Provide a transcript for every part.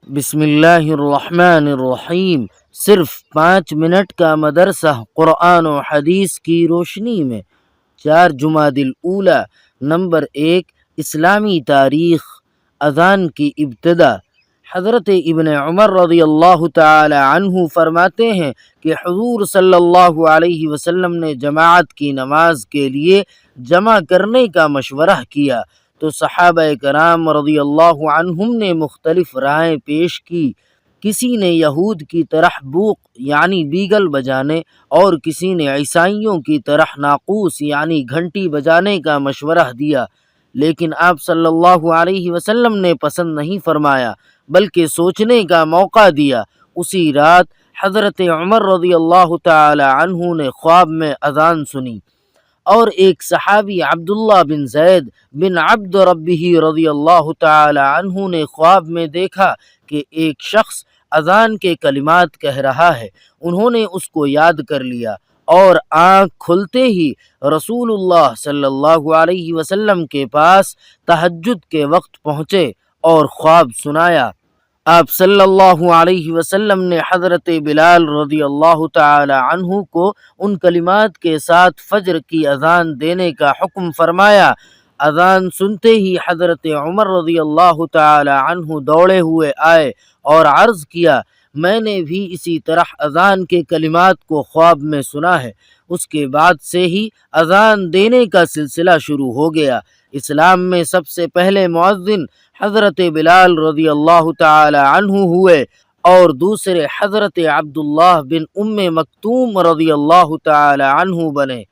بسم اللہ الرحمن الرحیم۔ صرف 5 منٹ کا مدرسہ قرآن و حدیث کی روشنی میں۔ 4 جمادی الاولیٰ۔ نمبر 1، اسلامی تاریخ۔ اذان کی ابتدا۔ حضرت ابن عمر رضی اللہ تعالی عنہ فرماتے ہیں کہ حضور صلی اللہ علیہ وسلم نے جماعت کی نماز کے لیے جمع کرنے کا مشورہ کیا تو صحابہ کرام رضی اللہ عنہم نے مختلف رائے پیش کی۔ کسی نے یہود کی طرح بوق یعنی بیگل بجانے اور کسی نے عیسائیوں کی طرح ناقوس یعنی گھنٹی بجانے کا مشورہ دیا، لیکن آپ صلی اللہ علیہ وسلم نے پسند نہیں فرمایا بلکہ سوچنے کا موقع دیا۔ اسی رات حضرت عمر رضی اللہ تعالی عنہ نے خواب میں اذان سنی، اور ایک صحابی عبداللہ بن زید بن عبد ربہ رضی اللہ تعالی عنہ نے خواب میں دیکھا کہ ایک شخص اذان کے کلمات کہہ رہا ہے۔ انہوں نے اس کو یاد کر لیا اور آنکھ کھلتے ہی رسول اللہ صلی اللہ علیہ وسلم کے پاس تہجد کے وقت پہنچے اور خواب سنایا۔ آپ صلی اللہ علیہ وسلم نے حضرت بلال رضی اللہ تعالی عنہ کو ان کلمات کے ساتھ فجر کی اذان دینے کا حکم فرمایا۔ اذان سنتے ہی حضرت عمر رضی اللہ تعالی عنہ دوڑے ہوئے آئے اور عرض کیا، میں نے بھی اسی طرح اذان کے کلمات کو خواب میں سنا ہے۔ اس کے بعد سے ہی اذان دینے کا سلسلہ شروع ہو گیا۔ اسلام میں سب سے پہلے مؤذن حضرت بلال رضی اللہ تعالی عنہ ہوئے اور دوسرے حضرت عبداللہ بن مکتوم رضی اللہ تعالی عنہ بنے۔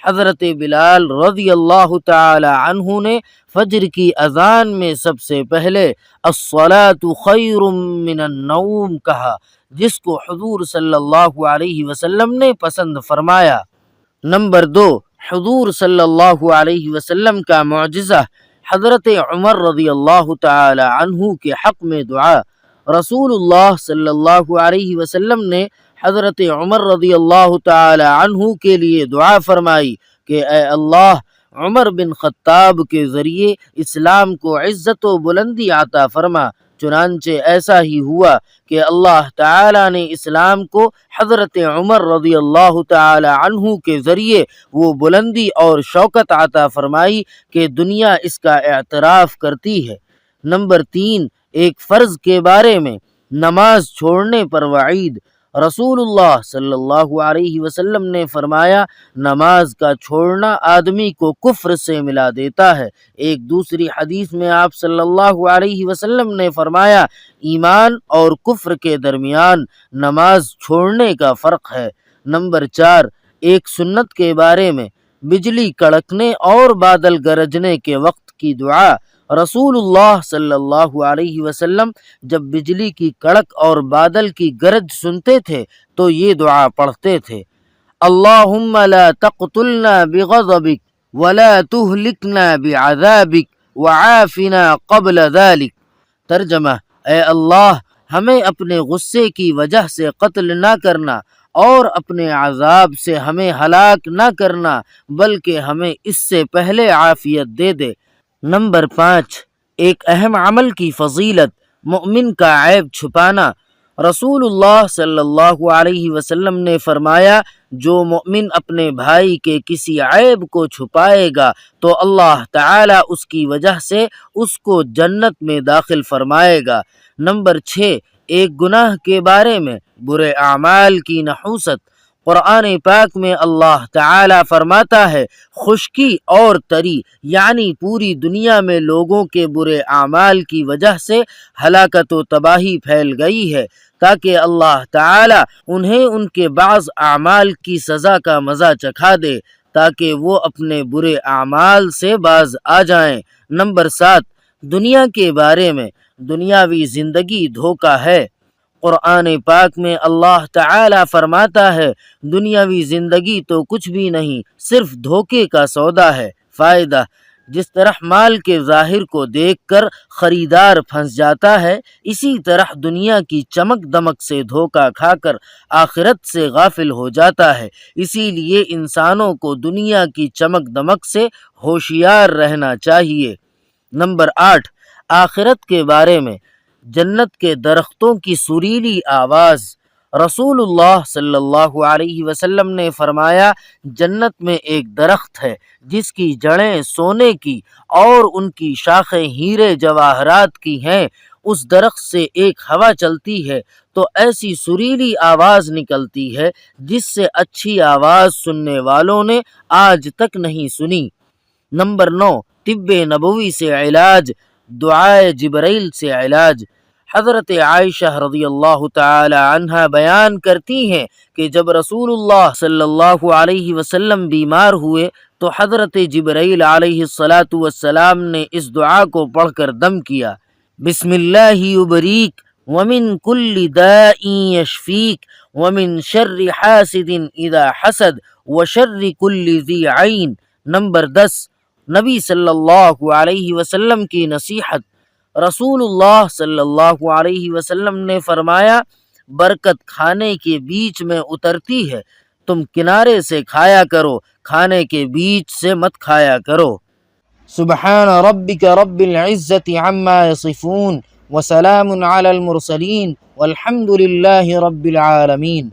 حضرت بلال رضی اللہ تعالی عنہ نے فجر کی اذان میں سب سے پہلے الصلاۃ خیر من النوم کہا، جس کو حضور صلی اللہ علیہ وسلم نے پسند فرمایا۔ نمبر 2، حضور صلی اللہ علیہ وسلم کا معجزہ۔ حضرت عمر رضی اللہ تعالی عنہ کے حق میں دعا۔ رسول اللہ صلی اللہ علیہ وسلم نے حضرت عمر رضی اللہ تعالی عنہ کے لیے دعا فرمائی کہ اے اللہ، عمر بن خطاب کے ذریعے اسلام کو عزت و بلندی عطا فرما۔ چنانچہ ایسا ہی ہوا کہ اللہ تعالی نے اسلام کو حضرت عمر رضی اللہ تعالی عنہ کے ذریعے وہ بلندی اور شوکت عطا فرمائی کہ دنیا اس کا اعتراف کرتی ہے۔ نمبر 3، ایک فرض کے بارے میں، نماز چھوڑنے پر وعید۔ رسول اللہ صلی اللہ علیہ وسلم نے فرمایا، نماز کا چھوڑنا آدمی کو کفر سے ملا دیتا ہے۔ ایک دوسری حدیث میں آپ صلی اللہ علیہ وسلم نے فرمایا، ایمان اور کفر کے درمیان نماز چھوڑنے کا فرق ہے۔ نمبر 4، ایک سنت کے بارے میں، بجلی کڑکنے اور بادل گرجنے کے وقت کی دعا۔ رسول اللہ صلی اللہ علیہ وسلم جب بجلی کی کڑک اور بادل کی گرج سنتے تھے تو یہ دعا پڑھتے تھے، اللہم لا تقتلنا بغضبک ولا تہلکنا بعذابک وعافنا قبل ذلک۔ ترجمہ، اے اللہ، ہمیں اپنے غصے کی وجہ سے قتل نہ کرنا اور اپنے عذاب سے ہمیں ہلاک نہ کرنا، بلکہ ہمیں اس سے پہلے عافیت دے دے۔ نمبر 5، ایک اہم عمل کی فضیلت، مومن کا عیب چھپانا۔ رسول اللہ صلی اللہ علیہ وسلم نے فرمایا، جو مومن اپنے بھائی کے کسی عیب کو چھپائے گا تو اللہ تعالی اس کی وجہ سے اس کو جنت میں داخل فرمائے گا۔ نمبر 6، ایک گناہ کے بارے میں، برے اعمال کی نحوست۔ قرآن پاک میں اللہ تعالی فرماتا ہے، خشکی اور تری یعنی پوری دنیا میں لوگوں کے برے اعمال کی وجہ سے ہلاکت و تباہی پھیل گئی ہے، تاکہ اللہ تعالی انہیں ان کے بعض اعمال کی سزا کا مزہ چکھا دے تاکہ وہ اپنے برے اعمال سے باز آ جائیں۔ نمبر 7، دنیا کے بارے میں، دنیاوی زندگی دھوکہ ہے۔ قرآن پاک میں اللہ تعالی فرماتا ہے، دنیاوی زندگی تو کچھ بھی نہیں، صرف دھوکے کا سودا ہے۔ فائدہ، جس طرح مال کے ظاہر کو دیکھ کر خریدار پھنس جاتا ہے، اسی طرح دنیا کی چمک دمک سے دھوکہ کھا کر آخرت سے غافل ہو جاتا ہے۔ اسی لیے انسانوں کو دنیا کی چمک دمک سے ہوشیار رہنا چاہیے۔ نمبر 8، آخرت کے بارے میں، جنت کے درختوں کی سریلی آواز۔ رسول اللہ صلی اللہ علیہ وسلم نے فرمایا، جنت میں ایک درخت ہے جس کی جڑیں سونے کی اور ان کی شاخیں ہیرے جواہرات کی ہیں۔ اس درخت سے ایک ہوا چلتی ہے تو ایسی سریلی آواز نکلتی ہے جس سے اچھی آواز سننے والوں نے آج تک نہیں سنی۔ نمبر 9، طب نبوی سے علاج، دعائے جبرائیل سے علاج۔ حضرت عائشہ رضی اللہ تعالی عنہ بیان کرتی ہیں کہ جب رسول اللہ صلی اللہ علیہ وسلم بیمار ہوئے تو حضرت جبرائیل علیہ السلام نے اس دعا کو پڑھ کر دم کیا: بسم اللہ یبریک ومن کل داء یشفیک ومن شر حاسد اذا حسد وشر کل ذی عین۔ نمبر 10، نبی صلی اللہ علیہ وسلم کی نصیحت۔ رسول اللہ صلی اللہ علیہ وسلم نے فرمایا، برکت کھانے کے بیچ میں اترتی ہے، تم کنارے سے کھایا کرو، کھانے کے بیچ سے مت کھایا کرو۔ سبحان ربک رب العزت عما یصفون وسلام علی المرسلین والحمد للہ رب العالمین۔